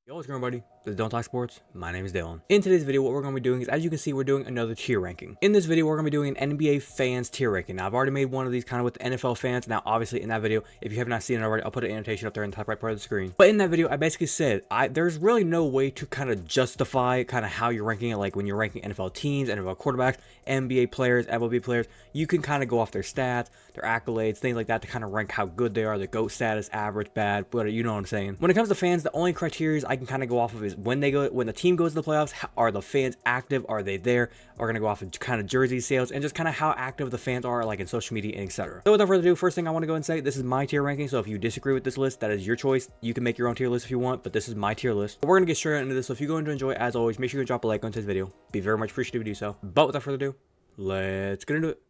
Yo, what's going on, everybody? This is Don't Talk Sports. My name is Dillon. In today's video, what we're going to be doing is, as you can see, we're doing another tier ranking. In this video, we're going to be doing an NBA fans tier ranking. Now, I've already made one of these kind of with the NFL fans. Now, obviously, in that video, if you have not seen it already, I'll put an annotation up there in the top right part of the screen. But in that video, I basically said, there's really no way to kind of justify kind of how you're ranking it. Like when you're ranking NFL teams, NFL quarterbacks, NBA players, MLB players, you can kind of go off their stats, their accolades, things like that to kind of rank how good they are, their GOAT status, average, bad, whatever, you know what I'm saying. When it comes to fans, the only criteria I can kind of go off of is when the team goes to the playoffs, are the fans active? Are they there? Are going to go off of kind of jersey sales and just kind of how active the fans are, like in social media and etc. So without further ado, first thing I want to go and say, this is my tier ranking. So if you disagree with this list, that is your choice. You can make your own tier list if you want, but this is my tier list. But we're going to get straight into this. So if you're going to enjoy, as always, make sure you drop a like on today's video. Be very much appreciative if you do so. But without further ado, let's get into it.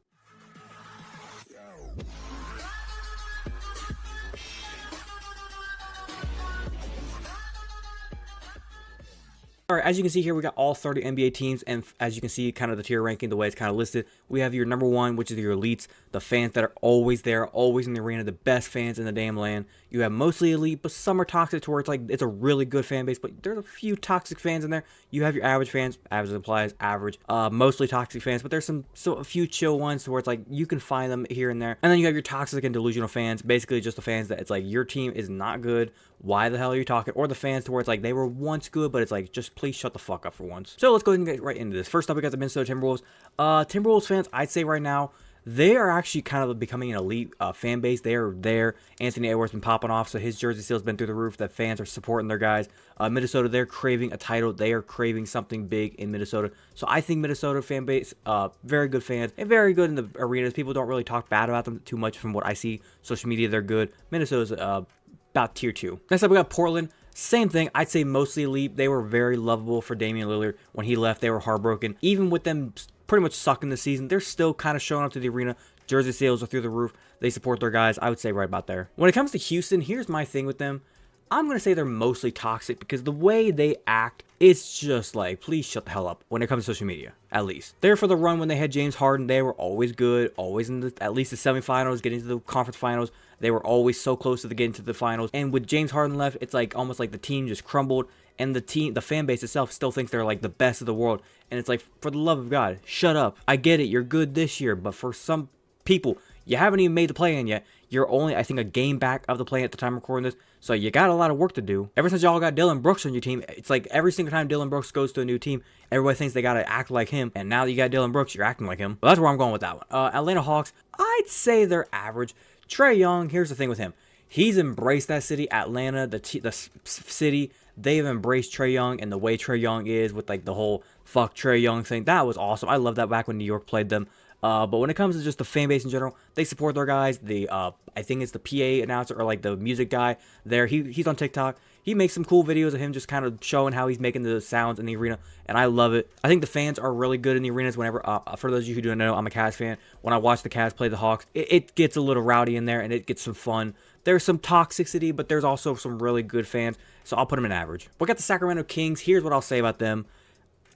Alright, as you can see here, we got all 30 NBA teams, and as you can see, kind of the tier ranking, the way it's kind of listed, we have your number one, which is your elites, the fans that are always there, always in the arena, the best fans in the damn land. You have mostly elite, but some are toxic to where it's like, it's a really good fan base, but there's a few toxic fans in there. You have your average fans, average implies average, mostly toxic fans, but there's a few chill ones to where it's like, you can find them here and there. And then you have your toxic and delusional fans, basically just the fans that it's like, your team is not good, why the hell are you talking? Or the fans to where it's like, they were once good, but it's like, just please shut the fuck up for once. So let's go ahead and get right into this. First up, we got the Minnesota Timberwolves. Timberwolves fans, I'd say right now, they are actually kind of becoming an elite fan base. They are there. Anthony Edwards been popping off, so his jersey sales been through the roof. The fans are supporting their guys. Minnesota, they're craving a title. They are craving something big in Minnesota. So I think Minnesota fan base, very good fans and very good in the arenas. People don't really talk bad about them too much from what I see. Social media, they're good. Minnesota's about tier 2. Next up, we got Portland. Same thing. I'd say mostly elite. They were very lovable for Damian Lillard. When he left, they were heartbroken. Even with them pretty much sucking the season, they're still kind of showing up to the arena. Jersey sales are through the roof. They support their guys. I would say right about there. When it comes to Houston, here's my thing with them. I'm going to say they're mostly toxic because the way they act, it's just like, please shut the hell up when it comes to social media, at least. There for the run when they had James Harden, they were always good, always in at least the semifinals, getting to the conference finals. They were always so close to getting to the finals. And with James Harden left, it's like almost like the team just crumbled. And the fan base itself still thinks they're like the best of the world. And it's like, for the love of God, shut up. I get it, you're good this year, but for some people, you haven't even made the play-in yet. You're only, I think, a game back of the play at the time of recording this. So you got a lot of work to do. Ever since y'all got Dillon Brooks on your team, it's like every single time Dillon Brooks goes to a new team, everybody thinks they got to act like him. And now that you got Dillon Brooks, you're acting like him. Well, that's where I'm going with that one. Atlanta Hawks, I'd say they're average. Trae Young, here's the thing with him. He's embraced that city, Atlanta, the city. They've embraced Trae Young and the way Trae Young is with like the whole fuck Trae Young thing. That was awesome. I love that back when New York played them. But when it comes to just the fan base in general, they support their guys. I think it's the PA announcer or like the music guy there. He's on TikTok. He makes some cool videos of him just kind of showing how he's making the sounds in the arena, and I love it. I think the fans are really good in the arenas whenever, for those of you who don't know, I'm a Cavs fan. When I watch the Cavs play the Hawks, it gets a little rowdy in there, and it gets some fun. There's some toxicity, but there's also some really good fans, so I'll put them in average. We got the Sacramento Kings. Here's what I'll say about them.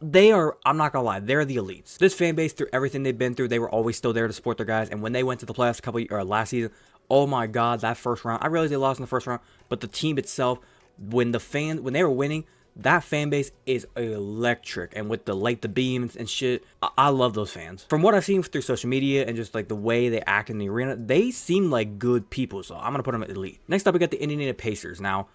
They are, I'm not gonna lie, they're the elites. This fan base, through everything they've been through, they were always still there to support their guys. And when they went to the playoffs last season, oh my God, that first round. I realize they lost in the first round, but the team itself, when they were winning, that fan base is electric. And with the beams and shit, I love those fans. From what I've seen through social media and just like the way they act in the arena, they seem like good people. So I'm gonna put them at elite. Next up, we got the Indiana Pacers. Now,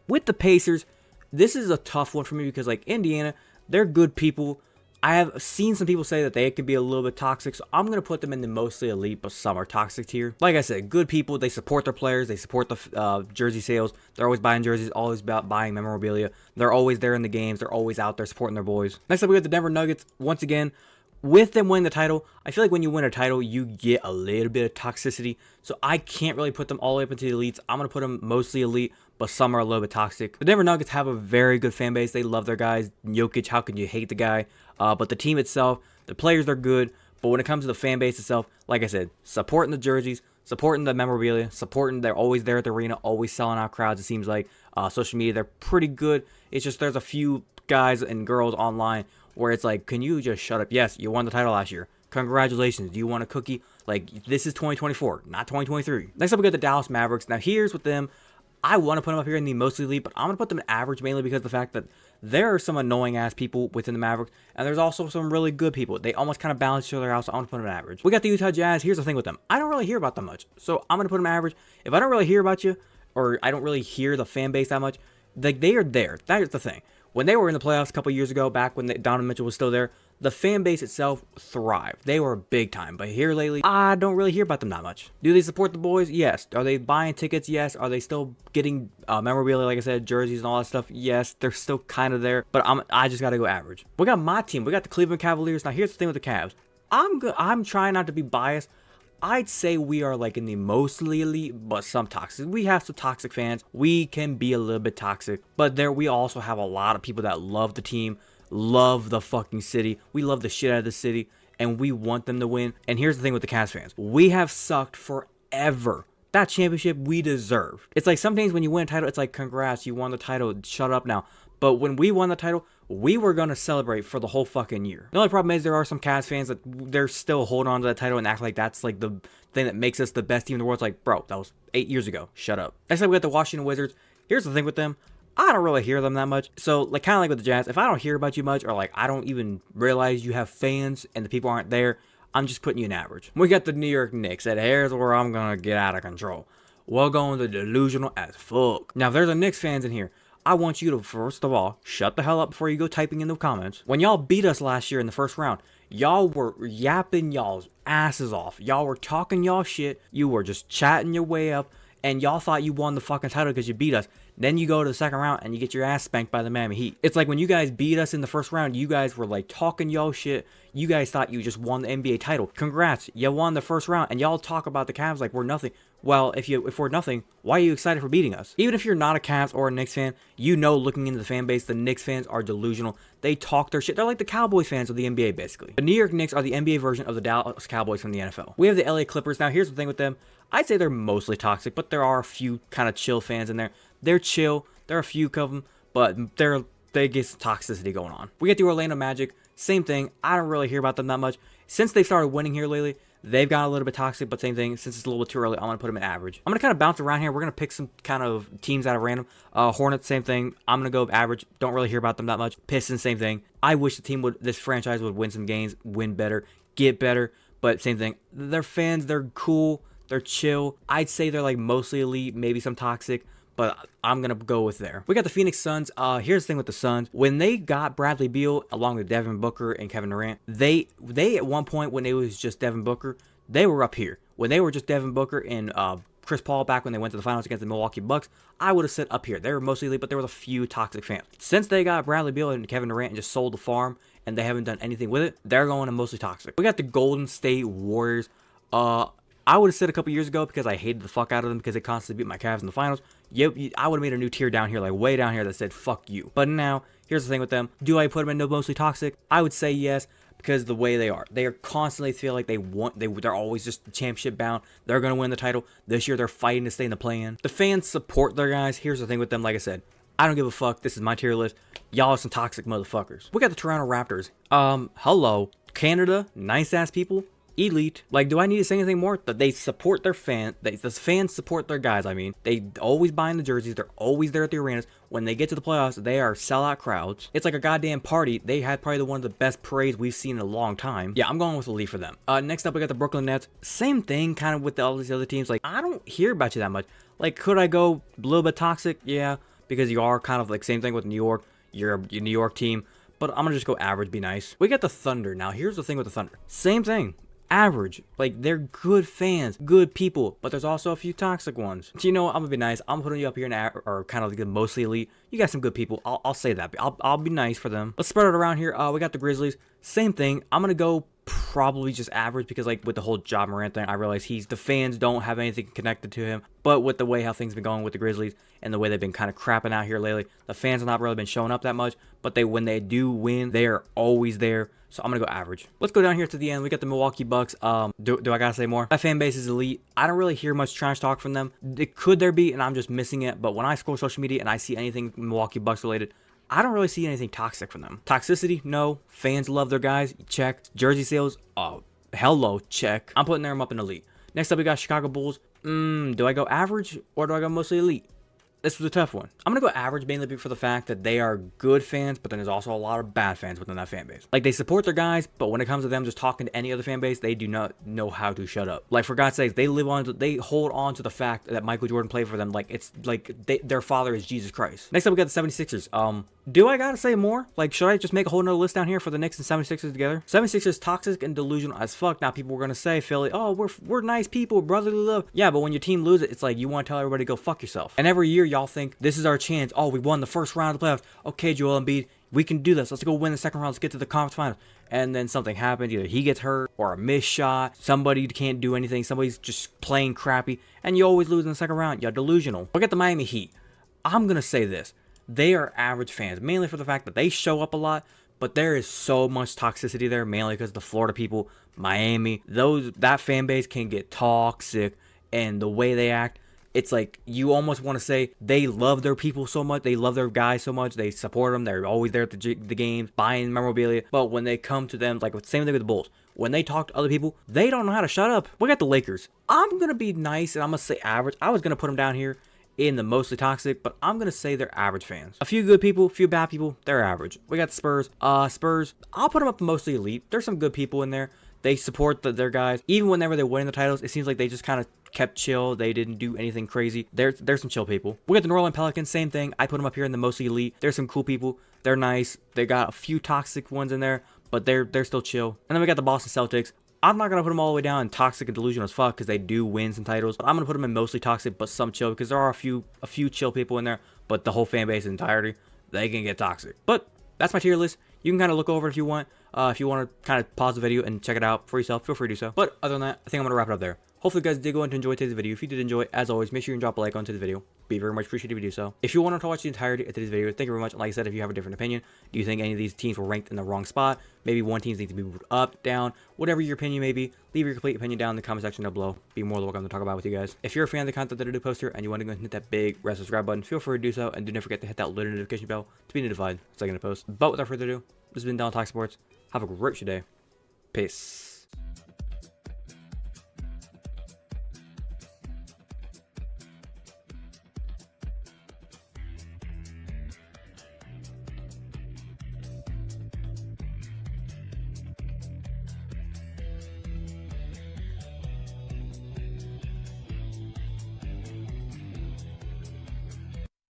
with the Pacers, this is a tough one for me because like Indiana, they're good people. I have seen some people say that they can be a little bit toxic, so I'm going to put them in the mostly elite, but some are toxic tier. Like I said, good people. They support their players. They support the jersey sales. They're always buying jerseys, always about buying memorabilia. They're always there in the games. They're always out there supporting their boys. Next up, we got the Denver Nuggets. Once again, with them winning the title, I feel like when you win a title, you get a little bit of toxicity. So I can't really put them all the way up into the elites. I'm going to put them mostly elite, but some are a little bit toxic. The Denver Nuggets have a very good fan base. They love their guys. Jokic, how could you hate the guy? But the team itself, the players are good. But when it comes to the fan base itself, like I said, supporting the jerseys, supporting the memorabilia, they're always there at the arena, always selling out crowds, it seems like. Social media, they're pretty good. It's just there's a few guys and girls online where it's like, can you just shut up? Yes, you won the title last year. Congratulations. Do you want a cookie? Like, this is 2024, not 2023. Next up, we got the Dallas Mavericks. Now, here's with them. I want to put them up here in the mostly elite, but I'm going to put them in average mainly because of the fact that there are some annoying ass people within the Mavericks, and there's also some really good people. They almost kind of balance each other out, so I'm going to put them in average. We got the Utah Jazz. Here's the thing with them. I don't really hear about them much, so I'm going to put them in average. If I don't really hear about you, or I don't really hear the fan base that much, like, they are there. That is the thing. When they were in the playoffs a couple years ago, back when Donovan Mitchell was still there, the fan base itself thrived. They were big time. But here lately, I don't really hear about them that much. Do they support the boys? Yes. Are they buying tickets? Yes. Are they still getting memorabilia, like I said, jerseys and all that stuff? Yes. They're still kind of there. But I just got to go average. We got my team. We got the Cleveland Cavaliers. Now, here's the thing with the Cavs. I'm trying not to be biased. I'd say we are like in the mostly elite, but some toxic. We have some toxic fans. We can be a little bit toxic, but we also have a lot of people that love the team, love the fucking city. We love the shit out of the city, and we want them to win. And here's the thing with the Cavs fans. We have sucked forever. That championship we deserved. It's like sometimes when you win a title, it's like, congrats, you won the title, shut up now. But when we won the title, we were going to celebrate for the whole fucking year. The only problem is there are some Cavs fans that they're still holding on to that title and act like that's like the thing that makes us the best team in the world. It's like, bro, that was 8 years ago. Shut up. Next up, we got the Washington Wizards. Here's the thing with them. I don't really hear them that much. So, like, kind of like with the Jazz, if I don't hear about you much, or like I don't even realize you have fans and the people aren't there, I'm just putting you in average. We got the New York Knicks. And here's where I'm going to get out of control. We're going to delusional as fuck. Now, if there's a Knicks fans in here, I want you to, first of all, shut the hell up before you go typing in the comments. When y'all beat us last year in the first round, y'all were yapping y'all's asses off. Y'all were talking y'all shit. You were just chatting your way up, and y'all thought you won the fucking title because you beat us. Then you go to the second round and you get your ass spanked by the Miami Heat. It's like when you guys beat us in the first round, you guys were like talking y'all shit. You guys thought you just won the NBA title. Congrats, you won the first round, and y'all talk about the Cavs like we're nothing. Well, if we're nothing, why are you excited for beating us? Even if you're not a Cavs or a Knicks fan, you know, looking into the fan base, the Knicks fans are delusional. They talk their shit. They're like the Cowboys fans of the NBA, basically. The New York Knicks are the NBA version of the Dallas Cowboys from the NFL. We have the LA Clippers. Now, here's the thing with them. I'd say they're mostly toxic, but there are a few kind of chill fans in there. They're chill. There are a few of them, but they get some toxicity going on. We get the Orlando Magic. Same thing. I don't really hear about them that much. Since they've started winning here lately, they've got a little bit toxic, but same thing. Since it's a little bit too early, I'm going to put them in average. I'm going to kind of bounce around here. We're going to pick some kind of teams out of random. Hornets, same thing. I'm going to go average. Don't really hear about them that much. Pistons, same thing. I wish this franchise would win some games, win better, get better, but same thing. They're fans. They're cool. They're chill. I'd say they're like mostly elite, maybe some toxic, but I'm going to go with there. We got the Phoenix Suns. Here's the thing with the Suns. When they got Bradley Beal along with Devin Booker and Kevin Durant, they at one point when it was just Devin Booker, they were up here. When they were just Devin Booker and Chris Paul back when they went to the finals against the Milwaukee Bucks, I would have said up here. They were mostly elite, but there was a few toxic fans. Since they got Bradley Beal and Kevin Durant and just sold the farm and they haven't done anything with it, they're going to mostly toxic. We got the Golden State Warriors. I would have said a couple years ago because I hated the fuck out of them because they constantly beat my Cavs in the finals. Yep, I would have made a new tier down here, like way down here that said fuck you. But now, here's the thing with them. Do I put them in mostly toxic? I would say yes because the way they are. They are constantly feel like they're always just championship bound. They're going to win the title. This year they're fighting to stay in the play-in. The fans support their guys. Here's the thing with them, like I said. I don't give a fuck. This is my tier list. Y'all are some toxic motherfuckers. We got the Toronto Raptors. Hello. Canada, nice ass people. Elite. Like, do I need to say anything more? That they support their fans. The fans support their guys, I mean. They always buying the jerseys. They're always there at the arenas. When they get to the playoffs, they are sellout crowds. It's like a goddamn party. They had probably one of the best parades we've seen in a long time. Yeah, I'm going with elite for them. Next up, we got the Brooklyn Nets. Same thing kind of with all these other teams. Like, I don't hear about you that much. Like, could I go a little bit toxic? Yeah, because you are kind of like same thing with New York. You're a New York team. But I'm going to just go average, be nice. We got the Thunder. Now, here's the thing with the Thunder. Same thing. Average. Like, they're good fans, good people, but there's also a few toxic ones. So, you know what? I'm gonna be nice. I'm putting you up here in or kind of like mostly elite. You got some good people. I'll say that. I'll be nice for them. Let's spread it around here. We got the Grizzlies. Same thing. I'm gonna go probably just average because, like, with the whole Ja Morant thing, I realize the fans don't have anything connected to him. But with the way how things been going with the Grizzlies and the way they've been kind of crapping out here lately, the fans have not really been showing up that much. But when they do win, they are always there. So I'm going to go average. Let's go down here to the end. We got the Milwaukee Bucks. Do I got to say more? That fan base is elite. I don't really hear much trash talk from them. Could there be? And I'm just missing it. But when I scroll social media and I see anything Milwaukee Bucks related, I don't really see anything toxic from them. Toxicity? No. Fans love their guys? Check. Jersey sales? Hello. Check. I'm putting them up in elite. Next up, we got Chicago Bulls. Do I go average or do I go mostly elite? this was a tough one. I'm gonna go average mainly for the fact that they are good fans, but then there's also a lot of bad fans within that fan base. Like, they support their guys, but when it comes to them just talking to any other fan base, they do not know how to shut up. Like, for God's sakes, they hold on to the fact that Michael Jordan played for them like it's like their father is Jesus Christ. Next up, we got the 76ers. Do I gotta say more? Like, should I just make a whole nother list down here for the Knicks and 76ers together? 76ers toxic and delusional as fuck. Now people were gonna say, Philly, oh, we're nice people, brotherly love. Yeah, but when your team loses, it's like you want to tell everybody to go fuck yourself. And every year y'all think this is our chance. Oh, we won the first round of the playoffs. Okay, Joel Embiid, we can do this. Let's go win the second round. Let's get to the conference finals. And then something happens. Either he gets hurt or a missed shot. Somebody can't do anything. Somebody's just playing crappy. And you always lose in the second round. You're delusional. Look at the Miami Heat. I'm going to say this. They are average fans, mainly for the fact that they show up a lot, but there is so much toxicity there, mainly because the Florida people, Miami, that fan base can get toxic, and the way they act, it's like you almost want to say they love their people so much, they love their guys so much, they support them, they're always there at the games, buying memorabilia, but when they come to them, like same thing with the Bulls, when they talk to other people, they don't know how to shut up. Look at the Lakers. I'm going to be nice, and I'm going to say average. I was going to put them down here in the mostly toxic, but I'm gonna say they're average fans. A few good people, a few bad people, they're average. We got the Spurs. Spurs, I'll put them up mostly elite. There's some good people in there. They support their guys. Even whenever they win the titles, it seems like they just kind of kept chill. They didn't do anything crazy. There's some chill people. We got the New Orleans Pelicans, same thing. I put them up here in the mostly elite. There's some cool people. They're nice. They got a few toxic ones in there, but they're still chill. And then we got the Boston Celtics. I'm not going to put them all the way down in toxic and delusional as fuck because they do win some titles. But I'm going to put them in mostly toxic but some chill because there are a few chill people in there. But the whole fan base in entirety, they can get toxic. But that's my tier list. You can kind of look over it if you want. If you want to kind of pause the video and check it out for yourself, feel free to do so. But other than that, I think I'm going to wrap it up there. Hopefully you guys did go on to enjoy today's video. If you did enjoy, as always, make sure you drop a like on today's video. Be very much appreciated if you do so. If you want to watch the entirety of today's video, thank you very much. And like I said, if you have a different opinion, do you think any of these teams were ranked in the wrong spot? Maybe one team needs to be moved up, down, whatever your opinion may be. Leave your complete opinion down in the comment section down below. Be more than welcome to talk about it with you guys. If you're a fan of the content that I do post here and you want to go and hit that big red subscribe button, feel free to do so. And do not forget to hit that little notification bell to be notified so I can post. But without further ado, this has been Dillon Talk Sports. Have a great day. Peace.